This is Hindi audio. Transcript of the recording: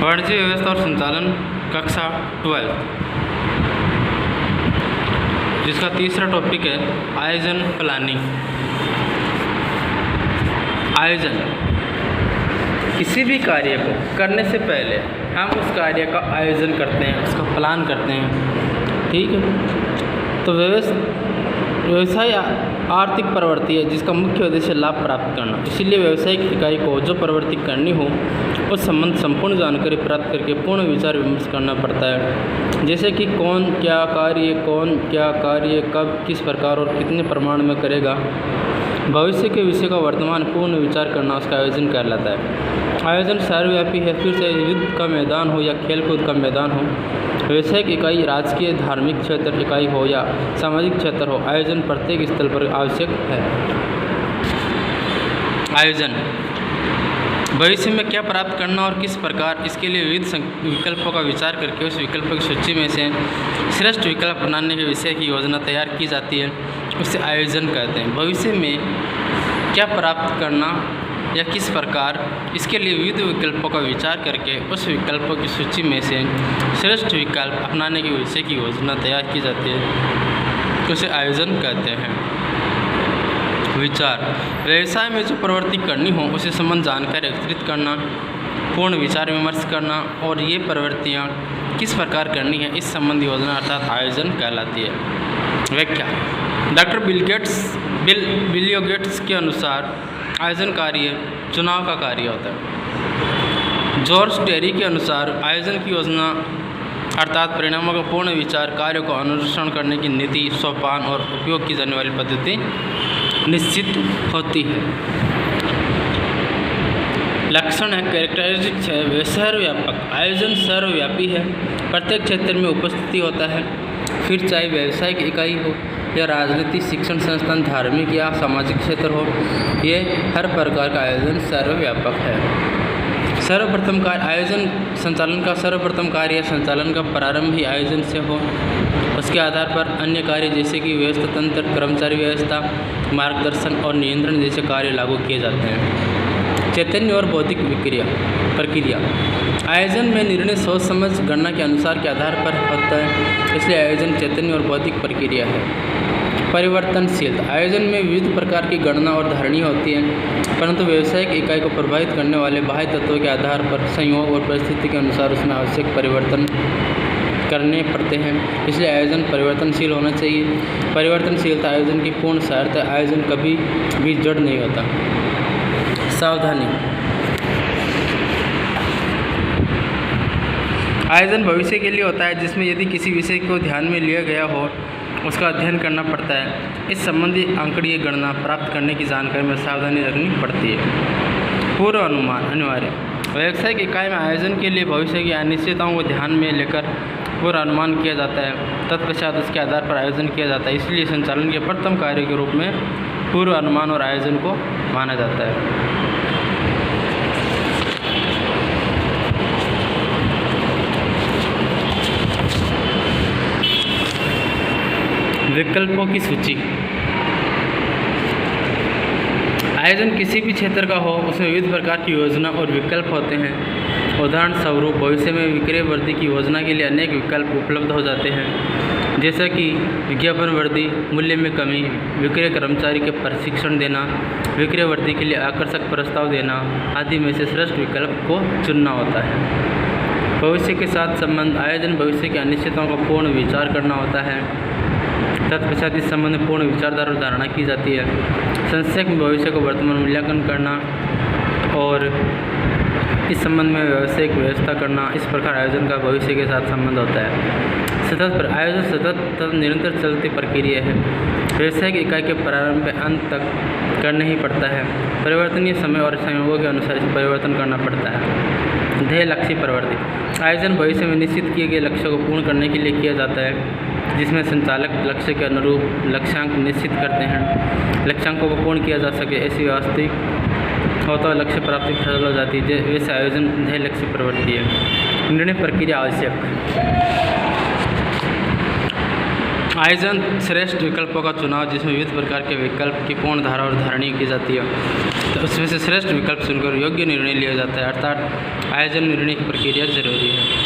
वाणिज्य व्यवस्था और संचालन कक्षा 12, जिसका तीसरा टॉपिक है आयोजन प्लानिंग। आयोजन, किसी भी कार्य को करने से पहले हम उस कार्य का आयोजन करते हैं, उसका प्लान करते हैं। ठीक है, तो व्यवसाय आर्थिक प्रवृत्ति है जिसका मुख्य उद्देश्य लाभ प्राप्त करना। इसीलिए व्यावसायिक इकाई को जो प्रवृत्ति करनी हो उस संबंध संपूर्ण जानकारी प्राप्त करके पूर्ण विचार विमर्श करना पड़ता है। जैसे कि कौन क्या कार्य कब किस प्रकार और कितने प्रमाण में करेगा, भविष्य के विषय का वर्तमान पूर्ण विचार करना उसका आयोजन कहलाता है। आयोजन सर्वव्यापी है, फिर से युद्ध का मैदान हो या खेलकूद का मैदान हो, व्यावसायिक इकाई राजकीय धार्मिक क्षेत्र इकाई हो या सामाजिक क्षेत्र हो, आयोजन प्रत्येक स्थल पर आवश्यक है। आयोजन, भविष्य में क्या प्राप्त करना और किस प्रकार, इसके लिए विविध विकल्पों का विचार करके उस विकल्पों की सूची में से श्रेष्ठ विकल्प बनाने के विषय की योजना तैयार की जाती है, उसे आयोजन कहते हैं। भविष्य में क्या प्राप्त करना या किस प्रकार, इसके लिए विविध विकल्पों का विचार करके उस विकल्पों की सूची में से श्रेष्ठ विकल्प अपनाने के विषय की योजना तैयार की जाती है, उसे आयोजन कहते हैं। विचार, व्यवसाय में जो प्रवृत्ति करनी हो उसे संबंध जानकारी एकत्रित करना, पूर्ण विचार विमर्श करना और ये प्रवृत्तियाँ किस प्रकार करनी है इस संबंधी योजना अर्थात आयोजन कहलाती है। व्याख्या, डॉक्टर बिलियो गेट्स के अनुसार आयोजन कार्य चुनाव का कार्य होता है। जॉर्ज टेरी के अनुसार आयोजन की योजना अर्थात परिणामों का पूर्ण विचार, कार्य को अनुसरण करने की नीति, सोपान और उपयोग की जाने वाली पद्धति निश्चित होती है। लक्षण है, कैरेक्टरिस्टिक्स है, सर्वव्यापक। आयोजन सर्वव्यापी है, प्रत्येक क्षेत्र में उपस्थिति होता है, फिर चाहे व्यवसायिक इकाई हो या राजनीतिक, शिक्षण संस्थान, धार्मिक या सामाजिक क्षेत्र हो, ये हर प्रकार का आयोजन सर्वव्यापक है। सर्वप्रथम कार्य, आयोजन संचालन का सर्वप्रथम कार्य या संचालन का प्रारंभ ही आयोजन से हो। उसके आधार पर अन्य कार्य जैसे कि व्यवस्था तंत्र, कर्मचारी व्यवस्था, मार्गदर्शन और नियंत्रण जैसे कार्य लागू किए जाते हैं। चैतन्य और बौद्धिक प्रक्रिया, आयोजन में निर्णय सोच समझ गणना के अनुसार के आधार पर होता है, इसलिए आयोजन चैतन्य और बौद्धिक प्रक्रिया है। परिवर्तनशीलता, आयोजन में विविध प्रकार की गणना और धारणी होती है, परंतु व्यावसायिक इकाई को प्रभावित करने वाले बाह्य तत्वों के आधार पर संयोग और परिस्थिति के अनुसार उसमें आवश्यक परिवर्तन करने पड़ते हैं, इसलिए आयोजन परिवर्तनशील होना चाहिए। परिवर्तनशीलता आयोजन की पूर्ण सहायता, आयोजन कभी भी जड़ नहीं होता। सावधानी, आयोजन भविष्य के लिए होता है जिसमें यदि किसी विषय को ध्यान में लिया गया हो उसका अध्ययन करना पड़ता है। इस संबंधी आंकड़ीय गणना प्राप्त करने की जानकारी में सावधानी रखनी पड़ती है। पूर्व अनुमान अनिवार्य, व्यावसायिक इकाई में आयोजन के लिए भविष्य की अनिश्चितताओं को ध्यान में लेकर पूर्व अनुमान किया जाता है, तत्पश्चात उसके आधार पर आयोजन किया जाता है। इसलिए संचालन के प्रथम कार्य के रूप में पूर्व अनुमान और आयोजन को माना जाता है। विकल्पों की सूची, आयोजन किसी भी क्षेत्र का हो उसमें विविध प्रकार की योजना और विकल्प होते हैं। उदाहरण स्वरूप भविष्य में विक्रय वृद्धि की योजना के लिए अनेक विकल्प उपलब्ध हो जाते हैं, जैसा कि विज्ञापन वृद्धि, मूल्य में कमी, विक्रय कर्मचारी के प्रशिक्षण देना, विक्रय वृद्धि के लिए आकर्षक प्रस्ताव देना आदि में से श्रेष्ठ विकल्प को चुनना होता है। भविष्य के साथ संबंध, आयोजन भविष्य की अनिश्चितताओं का पूर्ण विचार करना होता है, तत्पश्चात इस संबंध में पूर्ण विचारधारा और धारणा की जाती है। संक्षेप में भविष्य को वर्तमान मूल्यांकन करना और इस संबंध में व्यावसायिक व्यवस्था करना, इस प्रकार आयोजन का भविष्य के साथ संबंध होता है। आयोजन सतत निरंतर चलती प्रक्रिया है, व्यावसायिक इकाई के प्रारंभ से अंत तक करना ही पड़ता है। परिवर्तनीय समय और संयोगों के अनुसार इस परिवर्तन करना पड़ता है। ध्येय लक्ष्य प्रवृत्ति, आयोजन भविष्य में निश्चित किए गए लक्ष्यों को पूर्ण करने के लिए किया जाता है, जिसमें संचालक लक्ष्य के अनुरूप लक्ष्यांक निश्चित करते हैं। लक्ष्यांकों को पूर्ण किया जा सके ऐसी वास्तविक हो तो लक्ष्य प्राप्ति सरल हो जाती है। वैसे आयोजन ध्येय लक्ष्य प्रवृत्ति है। निर्णय प्रक्रिया आवश्यक, आयोजन श्रेष्ठ विकल्पों का चुनाव जिसमें विविध प्रकार के विकल्प की पूर्ण धारा और धारणी की जाती है। तो उसमें से श्रेष्ठ विकल्प चुनकर योग्य निर्णय लिया जाता है, अर्थात आयोजन निर्णय की प्रक्रिया जरूरी है।